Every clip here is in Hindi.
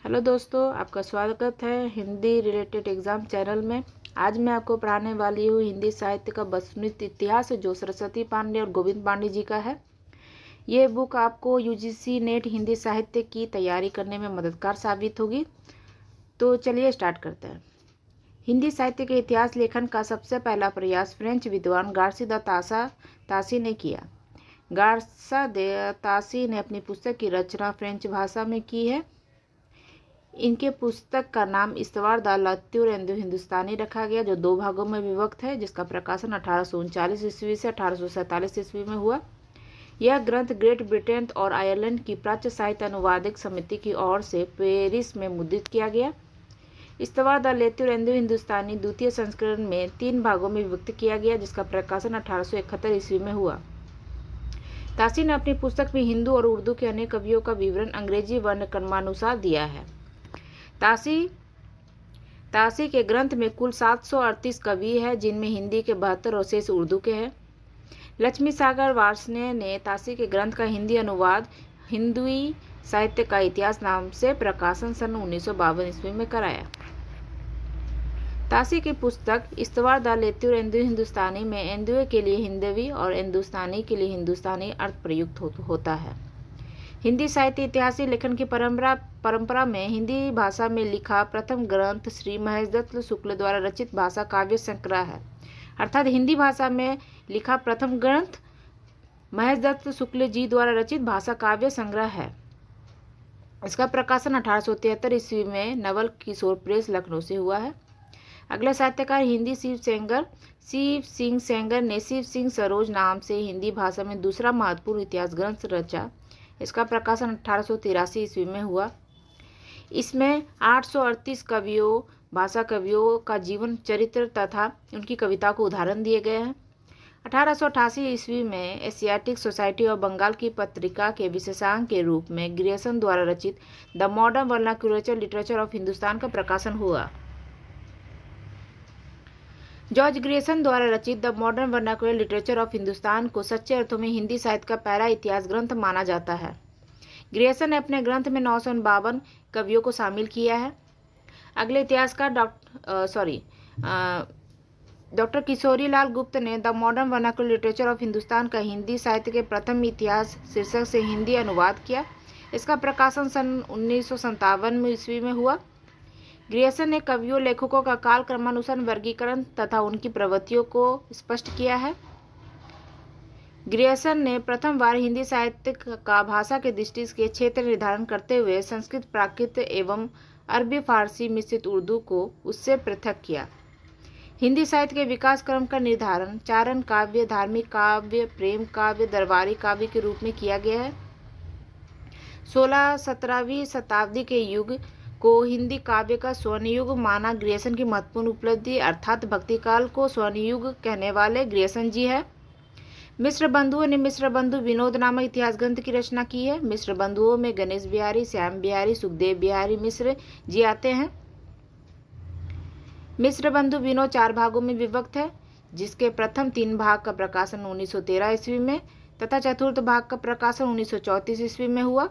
हेलो दोस्तों, आपका स्वागत है हिंदी रिलेटेड एग्ज़ाम चैनल में। आज मैं आपको पढ़ाने वाली हूँ हिंदी साहित्य का वस्तुनिष्ठ इतिहास, जो सरस्वती पांडे और गोविंद पांडे जी का है। ये बुक आपको यूजीसी नेट हिंदी साहित्य की तैयारी करने में मददगार साबित होगी। तो चलिए स्टार्ट करते हैं। हिंदी साहित्य के इतिहास लेखन का सबसे पहला प्रयास फ्रेंच विद्वान गार्सी द तासी ने किया। गार्सा दे तासी ने अपनी पुस्तक की रचना फ्रेंच भाषा में की है। इनके पुस्तक का नाम इस्तवार द लत्यूर हिंदुस्तानी रखा गया, जो 2 भागों में विभक्त है, जिसका प्रकाशन 1839 ईस्वी से 1847 ईस्वी में हुआ। यह ग्रंथ ग्रेट ब्रिटेन और आयरलैंड की प्राच्य साहित्य अनुवादक समिति की ओर से पेरिस में मुद्रित किया गया। इस्तवार द लत्यूर हिंदुस्तानी द्वितीय संस्करण में 3 भागों में विभक्त किया गया, जिसका प्रकाशन 1871 ईस्वी में हुआ। तासी ने अपनी पुस्तक में हिंदू और उर्दू के अनेक कवियों का विवरण अंग्रेजी वर्णक्रमानुसार दिया है। तासी के ग्रंथ में कुल 738 कवि है, जिनमें हिंदी के 72 और शेष उर्दू के हैं। लक्ष्मी सागर वार्ष्णेय ने तासी के ग्रंथ का हिंदी अनुवाद हिंदुई साहित्य का इतिहास नाम से प्रकाशन सन 1952 ईस्वी में कराया। तासी की पुस्तक इस्तवार द लत्यूर हिंदुस्तानी में एंदुए के लिए हिंदवी और हिंदुस्तानी के लिए हिंदुस्तानी अर्थ प्रयुक्त होता है। हिंदी साहित्य इतिहासी लेखन की परंपरा में हिंदी भाषा में लिखा प्रथम ग्रंथ श्री महेशदत्त शुक्ल द्वारा रचित भाषा काव्य संग्रह है। अर्थात हिंदी भाषा में लिखा प्रथम ग्रंथ महेशदत्त शुक्ल जी द्वारा रचित भाषा काव्य संग्रह है। इसका प्रकाशन 1873 ईस्वी में नवल किशोर प्रेस लखनऊ से हुआ है। अगले साहित्यकार हिंदी शिव सिंह सेंगर ने शिव सिंह सरोज नाम से हिंदी भाषा में दूसरा महत्वपूर्ण इतिहास ग्रंथ रचा। इसका प्रकाशन 1883 ईस्वी में हुआ। इसमें 838 भाषा कवियों का जीवन चरित्र तथा उनकी कविता को उदाहरण दिए गए हैं। 1888 ईस्वी में एशियाटिक सोसाइटी ऑफ बंगाल की पत्रिका के विशेषांक के रूप में ग्रियर्सन द्वारा रचित the modern vernacular literature of Hindustan का प्रकाशन हुआ। जॉर्ज ग्रियर्सन द्वारा रचित the modern vernacular literature of Hindustan को सच्चे अर्थों में हिंदी साहित्य का पहला इतिहास ग्रंथ माना जाता है। ग्रियर्सन ने अपने ग्रंथ में 952 कवियों को शामिल किया है। अगले इतिहासकार डॉक्टर किशोरीलाल गुप्त ने the modern vernacular literature of Hindustan का हिंदी साहित्य के प्रथम इतिहास शीर्षक से हिंदी अनुवाद किया। इसका प्रकाशन सन 1957 ईस्वी में हुआ। ग्रियर्सन ने कवियों लेखकों का काल क्रमानुसार वर्गीकरण तथा उनकी प्रवृत्तियों को स्पष्ट किया है। ग्रियर्सन ने प्रथम बार हिंदी साहित्य का भाषा के दृष्टि के क्षेत्र निर्धारण करते हुए संस्कृत, प्राकृत एवं अरबी फारसी मिश्रित उर्दू को उससे पृथक किया। हिंदी साहित्य के विकास क्रम का निर्धारण चारण काव्य, धार्मिक काव्य, प्रेम काव्य, दरबारी काव्य के रूप में किया गया है। 16-17वीं शताब्दी के युग को हिंदी काव्य का स्वर्णयुग माना ग्रियर्सन की महत्वपूर्ण उपलब्धि, अर्थात भक्ति काल को स्वर्णयुग कहने वाले ग्रियर्सन जी है। मिश्र बंधुओं ने मिश्र बंधु विनोद नामक इतिहास ग्रंथ की रचना की है। मिश्र बंधुओं में गणेश बिहारी, श्याम बिहारी, सुखदेव बिहारी मिश्र जी आते हैं। मिश्र बंधु विनोद 4 भागों में विभक्त है, जिसके प्रथम 3 भाग का प्रकाशन 1913 ईस्वी में तथा चतुर्थ भाग का प्रकाशन 1934 ईस्वी में हुआ।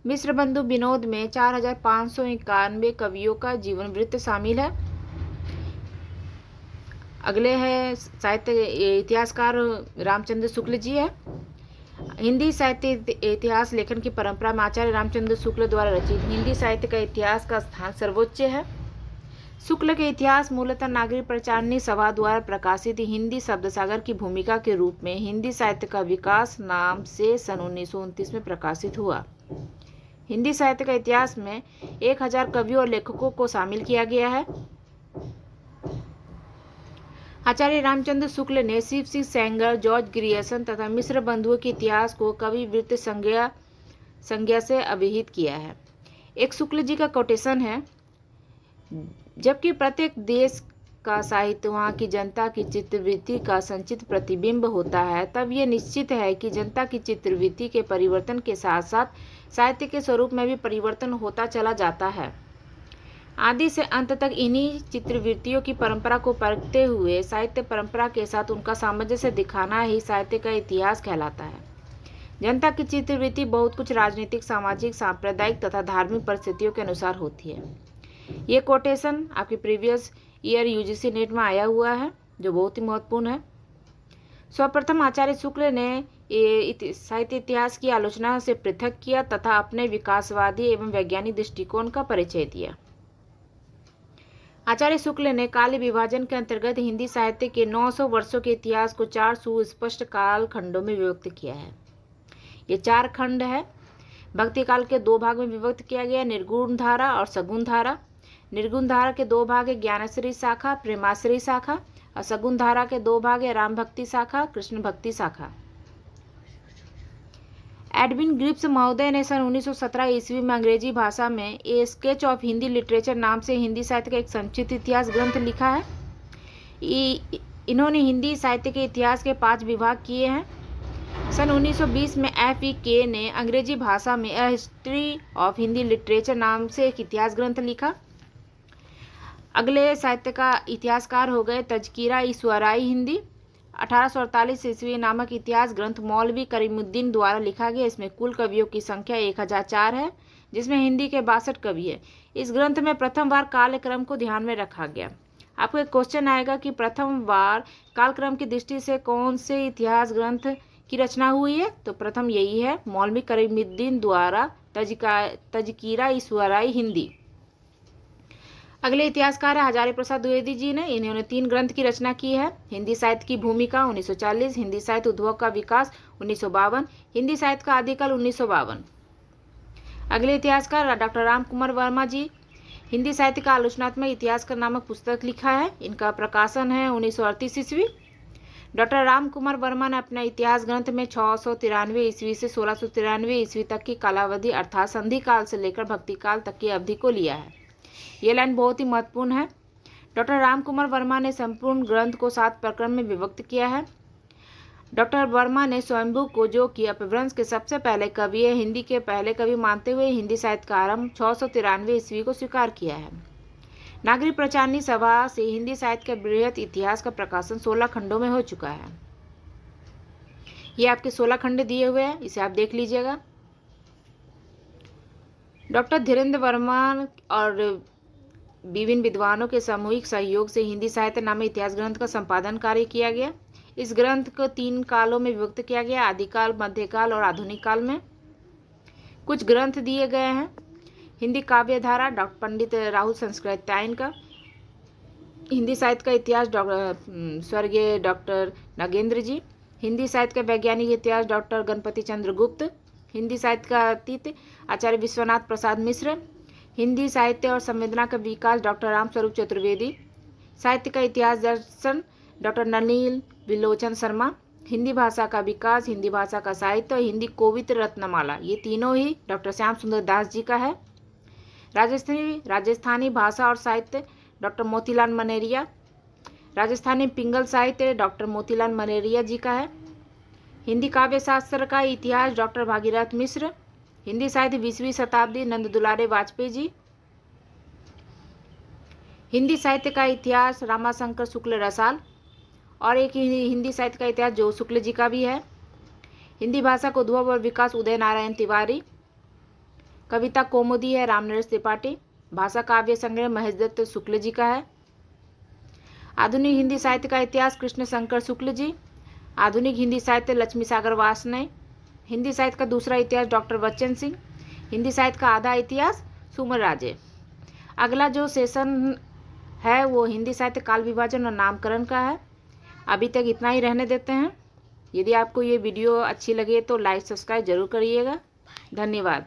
मिश्र बंधु विनोद में 4591 कवियों का जीवन वृत्त शामिल है। अगले है साहित्य इतिहासकार रामचंद्र शुक्ल जी है। हिंदी साहित्य इतिहास लेखन की परंपरा में आचार्य रामचंद्र शुक्ल द्वारा रचित हिंदी साहित्य का इतिहास का स्थान सर्वोच्च है। शुक्ल के इतिहास मूलतः नागरिक प्रचारणी सभा द्वारा प्रकाशित हिंदी शब्दसागर की भूमिका के रूप में हिंदी साहित्य का विकास नाम से सन 1929 में प्रकाशित हुआ। हिंदी साहित्य का इतिहास में 1000 कवियों और लेखकों को शामिल किया गया है। आचार्य रामचंद्र शुक्ल ने शिव सिंह सेंगर, जॉर्ज ग्रियर्सन तथा मिश्र बंधुओं के इतिहास को कवि वृत्त संज्ञा से अभिहित किया है। एक शुक्ल जी का कोटेशन है, जबकि प्रत्येक देश का साहित्य वहाँ की जनता की चित्तवृत्ति का संचित प्रतिबिंब होता है, तब यह निश्चित है कि जनता की चित्तवृत्ति के परिवर्तन के साथ साथ साहित्य के स्वरूप में भी परिवर्तन होता चला जाता है। आदि से अंत तक इन्हीं चित्रवृत्तियों की परंपरा को परखते हुए साहित्य परंपरा के साथ उनका सामंजस्य दिखाना ही साहित्य का इतिहास कहलाता है। जनता की चित्तवृत्ति बहुत कुछ राजनीतिक, सामाजिक, सांप्रदायिक तथा धार्मिक परिस्थितियों के अनुसार होती है। ये कोटेशन आपके प्रीवियस ईयर यूजीसी नेट में आया हुआ है, जो बहुत ही महत्वपूर्ण है। सर्वप्रथम आचार्य शुक्ल ने साहित्य इतिहास की आलोचना से पृथक किया तथा अपने विकासवादी एवं वैज्ञानिक दृष्टिकोण का परिचय दिया। आचार्य शुक्ल ने काल विभाजन के अंतर्गत हिंदी साहित्य के 900 वर्षों के इतिहास को 4 सुस्पष्ट काल खंडों में विभक्त किया है। ये 4 खंड है। भक्ति काल के 2 भाग में विभक्त किया गया, निर्गुण धारा और सगुण धारा। निर्गुण धारा के 2 भाग है, ज्ञानश्री शाखा, प्रेमाश्री शाखा, और सगुण धारा के 2 भाग है, राम भक्ति शाखा, कृष्ण भक्ति शाखा। एडविन ग्रिप्स महोदय ने सन 1917 ईस्वी में अंग्रेजी भाषा में ए स्केच ऑफ हिंदी लिटरेचर नाम से हिंदी साहित्य का एक संक्षिप्त इतिहास ग्रंथ लिखा है। इन्होंने हिंदी साहित्य के इतिहास के 5 विभाग किए हैं। सन 1920 में FEK ने अंग्रेजी भाषा में ए हिस्ट्री ऑफ हिंदी लिटरेचर नाम से एक इतिहास ग्रंथ लिखा। अगले साहित्य का इतिहासकार हो गए तज़किरा-ई-शुअराई हिंदी। 1848 ईस्वी नामक इतिहास ग्रंथ मौलवी करीमुद्दीन द्वारा लिखा गया। इसमें कुल कवियों की संख्या 1004 है, जिसमें हिंदी के 62 कवि है। इस ग्रंथ में प्रथम बार कालक्रम को ध्यान में रखा गया। आपको एक क्वेश्चन आएगा कि प्रथम बार कालक्रम की दृष्टि से कौन से इतिहास ग्रंथ की रचना हुई है, तो प्रथम यही है, मौलवी करीमुद्दीन द्वारा तज़किरा-ई-शुअराई हिंदी। अगले इतिहासकार है हजारी प्रसाद द्विवेदी जी ने। इन्होंने 3 ग्रंथ की रचना की है। हिंदी साहित्य की भूमिका 1940, हिंदी साहित्य उद्भव का विकास 1952, हिंदी साहित्य का आदिकाल 1952। अगले इतिहासकार डॉक्टर राम कुमार वर्मा जी। हिंदी साहित्य का आलोचनात्मक इतिहास का नामक पुस्तक लिखा है। इनका प्रकाशन है 1938 ईस्वी। डॉक्टर राम कुमार वर्मा ने अपने इतिहास ग्रंथ में 693 ईस्वी से 1693 ईस्वी तक की कालावधि अर्थात संधि काल से लेकर भक्ति काल तक की अवधि को लिया है। ये लाइन बहुत ही महत्वपूर्ण है। डॉक्टर राम कुमार वर्मा ने संपूर्ण ग्रंथ को 7 प्रकरण में विभक्त किया है। डॉक्टर वर्मा ने स्वयंभू को, जो कि अपभ्रंश के सबसे पहले कवि है, हिंदी के पहले कवि मानते हुए हिंदी साहित्य का आरंभ 693 ईस्वी को स्वीकार किया है। नागरिक प्रचारणी सभा से हिंदी साहित्य के बृहत इतिहास का प्रकाशन 16 खंडों में हो चुका है। ये आपके 16 खंड दिए हुए हैं, इसे आप देख लीजिएगा। डॉक्टर धीरेन्द्र वर्मा और विभिन्न विद्वानों के सामूहिक सहयोग से हिंदी साहित्य नामक इतिहास ग्रंथ का संपादन कार्य किया गया। इस ग्रंथ को 3 कालों में विभक्त किया गया, आदिकाल, मध्यकाल और आधुनिक काल में। कुछ ग्रंथ दिए गए हैं। हिंदी काव्य धारा डॉक्टर पंडित राहुल संस्कृत्यायन का। हिंदी साहित्य का इतिहास स्वर्गीय डॉक्टर नागेंद्र जी। हिंदी साहित्य का वैज्ञानिक इतिहास डॉक्टर गणपति चंद्र गुप्त। हिंदी साहित्य का अतीत आचार्य विश्वनाथ प्रसाद मिश्र। हिंदी साहित्य और संवेदना का विकास डॉक्टर रामस्वरूप चतुर्वेदी। साहित्य का इतिहास दर्शन डॉक्टर नलिनी विलोचन शर्मा। हिंदी भाषा का विकास, हिंदी भाषा का साहित्य और हिंदी कोविद रत्नमाला, ये तीनों ही डॉक्टर श्याम सुंदर दास जी का है। राजस्थानी भाषा और साहित्य डॉक्टर मोतीलाल मनेरिया। राजस्थानी पिंगल साहित्य डॉक्टर मोतीलाल मनेरिया जी का है। हिंदी काव्य शास्त्र का इतिहास डॉक्टर भागीरथ मिश्र। हिंदी साहित्य 20वीं शताब्दी नंद दुलारे वाजपेयी जी। हिंदी साहित्य का इतिहास रामाशंकर शुक्ल रसाल। और एक हिंदी साहित्य का इतिहास जो शुक्ल जी का भी है। हिंदी भाषा का उद्भव और विकास उदय नारायण तिवारी। कविता कौमुदी है रामनरेश त्रिपाठी। भाषा काव्य संग्रह महेश दत्त शुक्ल जी का है। आधुनिक हिंदी साहित्य का इतिहास कृष्ण शंकर शुक्ल जी। आधुनिक हिंदी साहित्य लक्ष्मी सागर वासने। हिंदी साहित्य का दूसरा इतिहास डॉक्टर बच्चन सिंह। हिंदी साहित्य का आधा इतिहास सुमन राजे। अगला जो सेशन है वो हिंदी साहित्य काल विभाजन और नामकरण का है। अभी तक इतना ही रहने देते हैं। यदि आपको ये वीडियो अच्छी लगे तो लाइक सब्सक्राइब जरूर करिएगा। धन्यवाद।